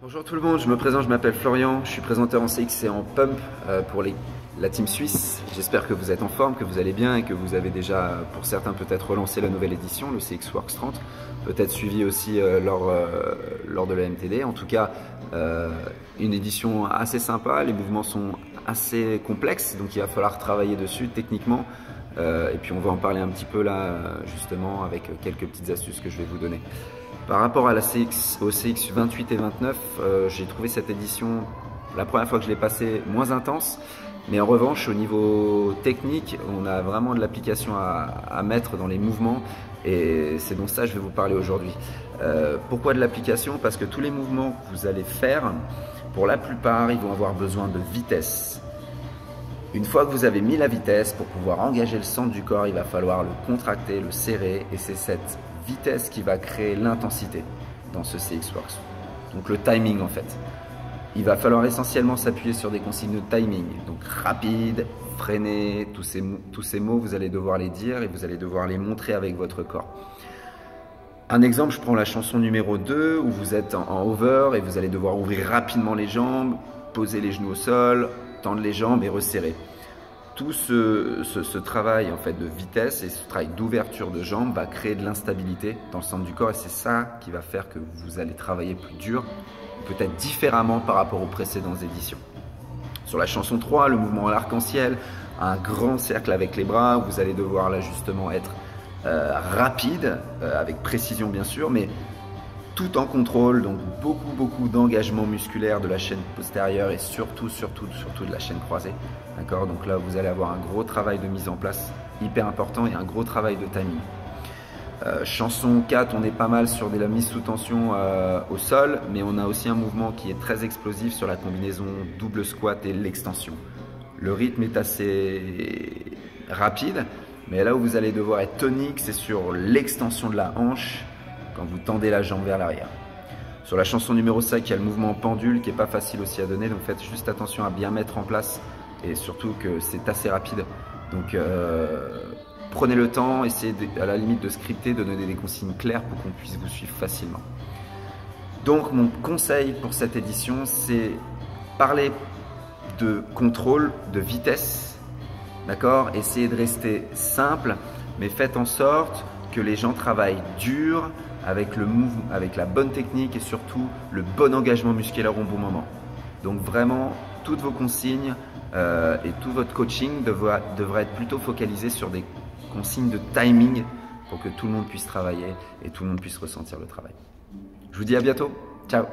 Bonjour tout le monde, je me présente, je m'appelle Florian, je suis présenteur en CX et en Pump pour la team suisse. J'espère que vous êtes en forme, que vous allez bien et que vous avez déjà, pour certains peut-être, relancé la nouvelle édition, le CX Works 30, peut-être suivi aussi lors de la MTD. En tout cas, une édition assez sympa, les mouvements sont assez complexes, donc il va falloir travailler dessus techniquement. Et puis on va en parler un petit peu là, justement, avec quelques petites astuces que je vais vous donner. Par rapport à au CX 28 et 29, j'ai trouvé cette édition, la première fois que je l'ai passée, moins intense. Mais en revanche, au niveau technique, on a vraiment de l'application à mettre dans les mouvements. Et c'est donc ça que je vais vous parler aujourd'hui. Pourquoi de l'application? Parce que tous les mouvements que vous allez faire, pour la plupart, ils vont avoir besoin de vitesse. Une fois que vous avez mis la vitesse, pour pouvoir engager le centre du corps, il va falloir le contracter, le serrer. Et c'est cette vitesse qui va créer l'intensité dans ce CX Works. Donc le timing en fait. Il va falloir essentiellement s'appuyer sur des consignes de timing. Donc rapide, freiner, tous ces mots, vous allez devoir les dire et vous allez devoir les montrer avec votre corps. Un exemple, je prends la chanson numéro 2 où vous êtes en over et vous allez devoir ouvrir rapidement les jambes, poser les genoux au sol, tendre les jambes et resserrer. Tout ce travail en fait de vitesse et ce travail d'ouverture de jambes va créer de l'instabilité dans le centre du corps et c'est ça qui va faire que vous allez travailler plus dur, peut-être différemment par rapport aux précédentes éditions. Sur la chanson 3, le mouvement à l'arc-en-ciel, un grand cercle avec les bras, vous allez devoir là justement être rapide, avec précision bien sûr, mais tout en contrôle, donc beaucoup d'engagement musculaire de la chaîne postérieure et surtout de la chaîne croisée. D'accord? Donc là, vous allez avoir un gros travail de mise en place hyper important et un gros travail de timing. Chanson 4, on est pas mal sur de la mise sous tension au sol, mais on a aussi un mouvement qui est très explosif sur la combinaison double squat et l'extension. Le rythme est assez rapide, mais là où vous allez devoir être tonique, c'est sur l'extension de la hanche, quand vous tendez la jambe vers l'arrière. Sur la chanson numéro 5, il y a le mouvement pendule qui n'est pas facile aussi à donner, donc faites juste attention à bien mettre en place et surtout que c'est assez rapide. Donc prenez le temps, essayez à la limite de scripter, de donner des consignes claires pour qu'on puisse vous suivre facilement. Donc mon conseil pour cette édition, c'est parler de contrôle, de vitesse, d'accord? Essayez de rester simple, mais faites en sorte que les gens travaillent dur, avec le mouvement, avec la bonne technique et surtout le bon engagement musculaire au bon moment. Donc vraiment, toutes vos consignes et tout votre coaching devrait être plutôt focalisé sur des consignes de timing pour que tout le monde puisse travailler et tout le monde puisse ressentir le travail. Je vous dis à bientôt. Ciao!